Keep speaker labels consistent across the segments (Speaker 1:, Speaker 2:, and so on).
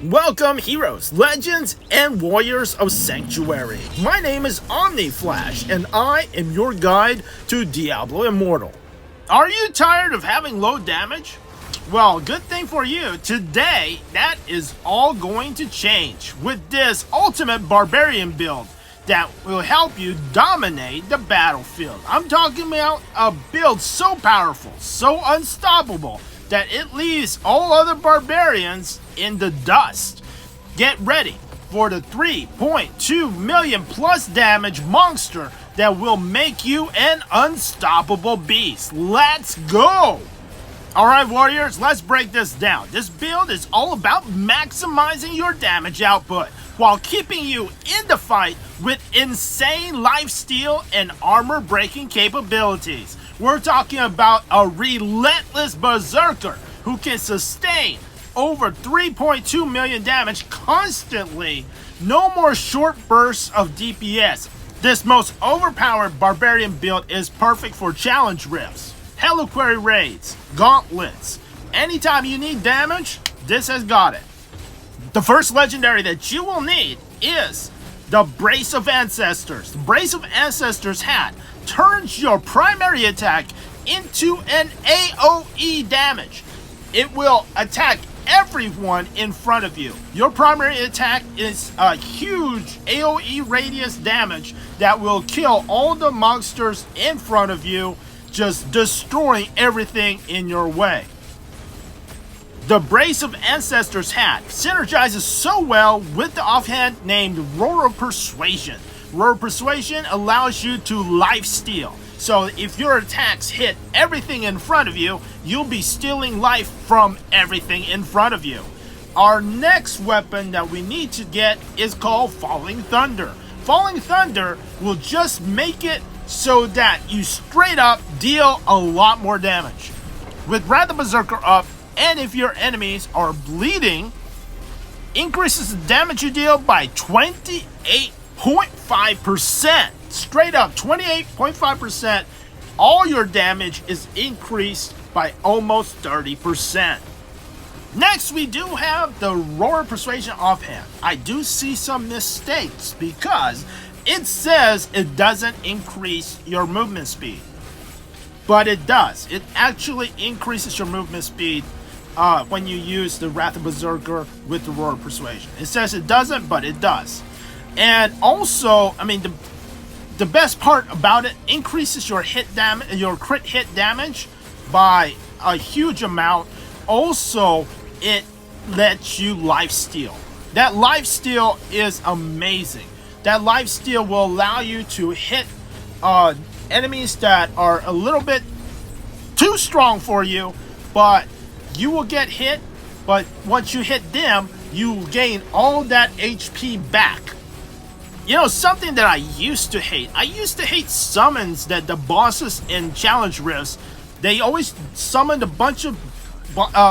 Speaker 1: Welcome, heroes, legends, and warriors of Sanctuary. My name is Omni and I am your guide to Diablo Immortal. Are you tired of having low damage? Well, good thing for you, today that is all going to change with this ultimate Barbarian build that will help you dominate the battlefield. I'm talking about a build so powerful, so unstoppable, that it leaves all other barbarians in the dust. Get ready for the 3.2 million plus damage monster that will make you an unstoppable beast. Let's go! Alright warriors, let's break this down. This build is all about maximizing your damage output while keeping you in the fight with insane lifesteal and armor breaking capabilities. We're talking about a relentless berserker who can sustain over 3.2 million damage constantly. No more short bursts of DPS. This most overpowered barbarian build is perfect for challenge rifts, Helliquary raids, gauntlets. Anytime you need damage, this has got it. The first legendary that you will need is the Brace of Ancestors. The Brace of Ancestors hat turns your primary attack into an AoE damage. It will attack everyone in front of you. Your primary attack is a huge AoE radius damage that will kill all the monsters in front of you, just destroying everything in your way. The Brace of Ancestors hat synergizes so well with the offhand named Roar of Persuasion. Roar of Persuasion allows you to lifesteal. So if your attacks hit everything in front of you, you'll be stealing life from everything in front of you. Our next weapon that we need to get is called Falling Thunder. Falling Thunder will just make it so that you straight up deal a lot more damage. With Wrath of Berserker up, and if your enemies are bleeding, increases the damage you deal by 28.5%. Straight up 28.5%. All your damage is increased by almost 30%. Next, we do have the Roar of Persuasion offhand. I do see some mistakes because it says it doesn't increase your movement speed. But it does. It actually increases your movement speed when you use the Wrath of Berserker with the Roar of Persuasion. It says it doesn't, but it does. And also, I mean, the best part about it increases your hit damage, your crit hit damage by a huge amount. Also, it lets you lifesteal. That lifesteal is amazing. That lifesteal will allow you to hit enemies that are a little bit too strong for you, but you will get hit, but once you hit them, you gain all that HP back. You know, something that I used to hate. I used to hate summons that the bosses in challenge rifts, they always summoned a bunch of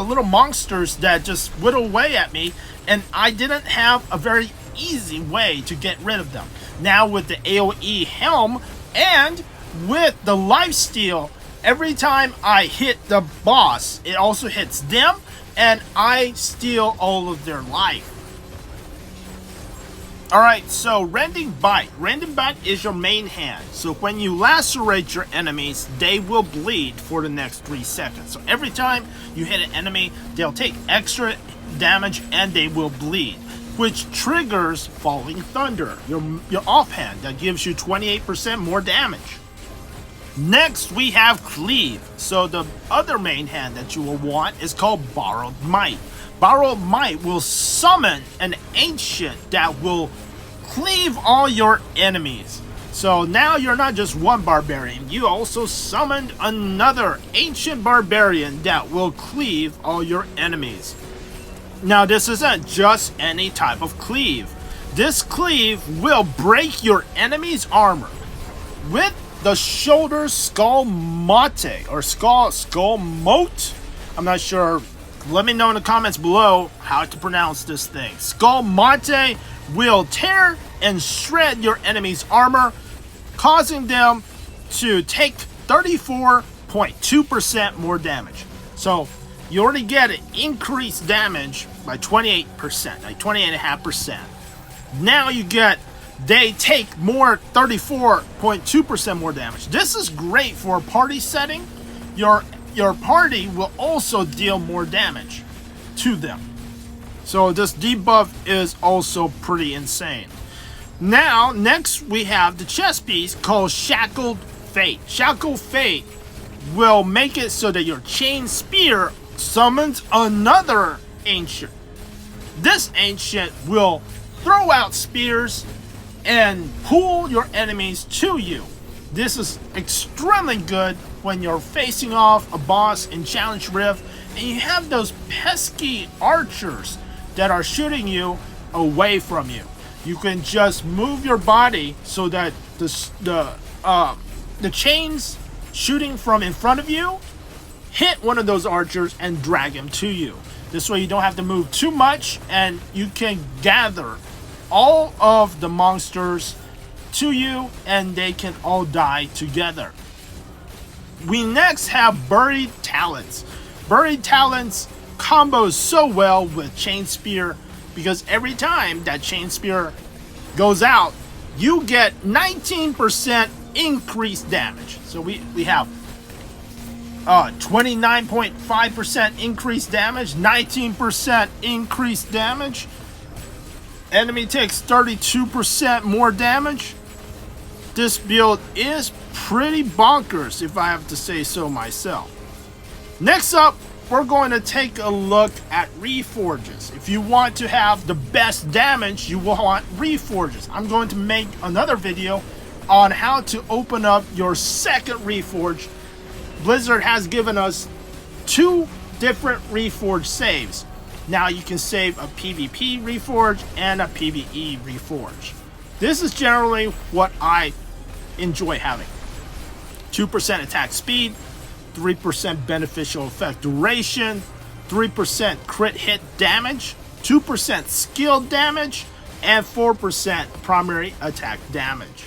Speaker 1: little monsters that just whittle away at me, and I didn't have a very easy way to get rid of them. Now with the AoE helm and with the lifesteal, every time I hit the boss, it also hits them, and I steal all of their life. Alright, so Rending Bite. Rending Bite is your main hand. So when you lacerate your enemies, they will bleed for the next 3 seconds. So every time you hit an enemy, they'll take extra damage and they will bleed, which triggers Falling Thunder, your offhand, that gives you 28% more damage. Next, we have Cleave. So the other main hand that you will want is called Borrowed Might. Borrowed Might will summon an ancient that will cleave all your enemies. So now you're not just one barbarian, you also summoned another ancient barbarian that will cleave all your enemies. Now this isn't just any type of cleave. This cleave will break your enemy's armor. With the Shoulder Skull Mote, or Skull Mote, I'm not sure. Let me know in the comments below how to pronounce this thing. Skull Mote will tear and shred your enemy's armor, causing them to take 34.2% more damage. So you already get an increased damage by 28%, like 28.5%. Now you get, they take more, 34.2% more damage. This is great for a party setting. Your party will also deal more damage to them. So this debuff is also pretty insane. Now, next we have the chest piece called Shackled Fate. Shackled Fate will make it so that your chain spear summons another ancient. This ancient will throw out spears and pull your enemies to you. This is extremely good when you're facing off a boss in Challenge Rift and you have those pesky archers that are shooting you away from you. You can just move your body so that the chains shooting from in front of you hit one of those archers and drag him to you. This way you don't have to move too much and you can gather all of the monsters to you and they can all die together. We next have Buried Talents. Buried Talents combos so well with Chain Spear because every time that Chain Spear goes out, you get 19% increased damage. So we have 29.5% increased damage, 19% increased damage. Enemy takes 32% more damage. This build is pretty bonkers, if I have to say so myself. Next up, we're going to take a look at Reforges. If you want to have the best damage, you will want Reforges. I'm going to make another video on how to open up your second Reforge. Blizzard has given us 2 different Reforge saves. Now you can save a PvP Reforge and a PvE Reforge. This is generally what I enjoy having. 2% attack speed, 3% beneficial effect duration, 3% crit hit damage, 2% skill damage, and 4% primary attack damage.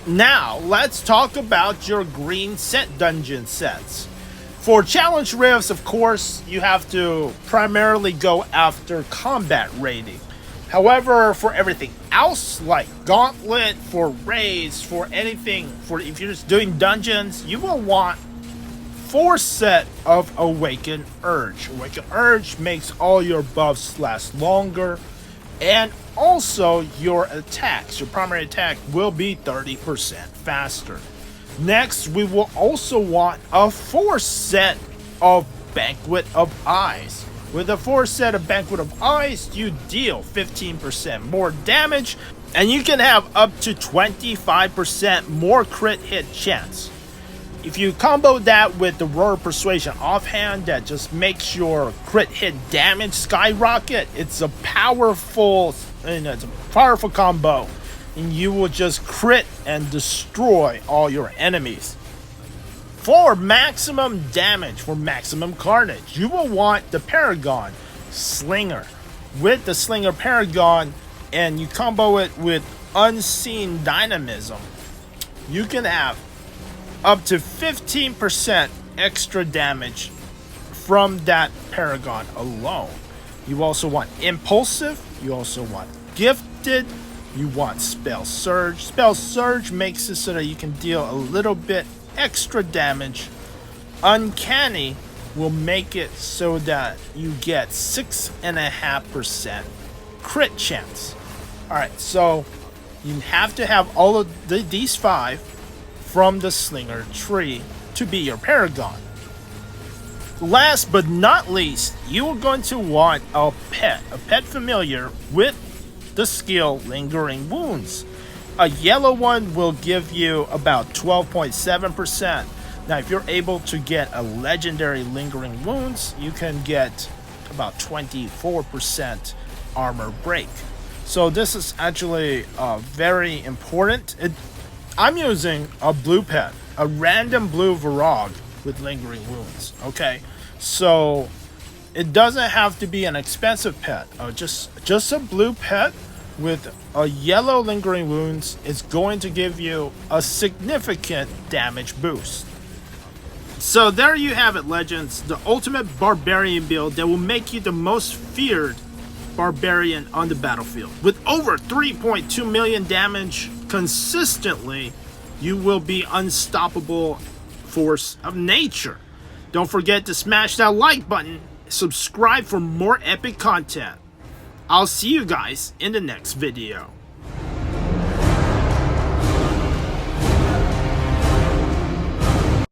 Speaker 1: Now, let's talk about your green set dungeon sets. For challenge rifts, of course, you have to primarily go after combat rating. However, for everything else, like Gauntlet, for raids, for anything, for if you're just doing dungeons, you will want 4 set of Awakened Urge. Awakened Urge makes all your buffs last longer, and also your attacks, your primary attack, will be 30% faster. Next, we will also want a 4 set of Banquet of Eyes. With a 4 set of Banquet of Eyes, you deal 15% more damage, and you can have up to 25% more crit hit chance. If you combo that with the Roar Persuasion offhand, that just makes your crit hit damage skyrocket. It's a powerful combo, and you will just crit and destroy all your enemies. For maximum damage, for maximum carnage, you will want the Paragon Slinger. With the Slinger Paragon, and you combo it with Unseen Dynamism, you can have up to 15% extra damage from that Paragon alone. You also want Impulsive, you also want Gifted, you want Spell Surge. Spell Surge makes it so that you can deal a little bit extra damage. Uncanny will make it so that you get 6.5% crit chance. Alright, so you have to have all of these 5 from the Slinger tree to be your Paragon. Last but not least, you are going to want a pet familiar with the skill Lingering Wounds. A yellow one will give you about 12.7%. Now, if you're able to get a legendary Lingering Wounds, you can get about 24% armor break. So this is actually very important. I'm using a blue pet, a random blue Varog with Lingering Wounds, okay? So it doesn't have to be an expensive pet. Just a blue pet with a yellow Lingering Wounds is going to give you a significant damage boost. So there you have it, Legends. The ultimate Barbarian build that will make you the most feared Barbarian on the battlefield. With over 3.2 million damage consistently, you will be unstoppable force of nature. Don't forget to smash that like button, subscribe for more epic content. I'll see you guys in the next video.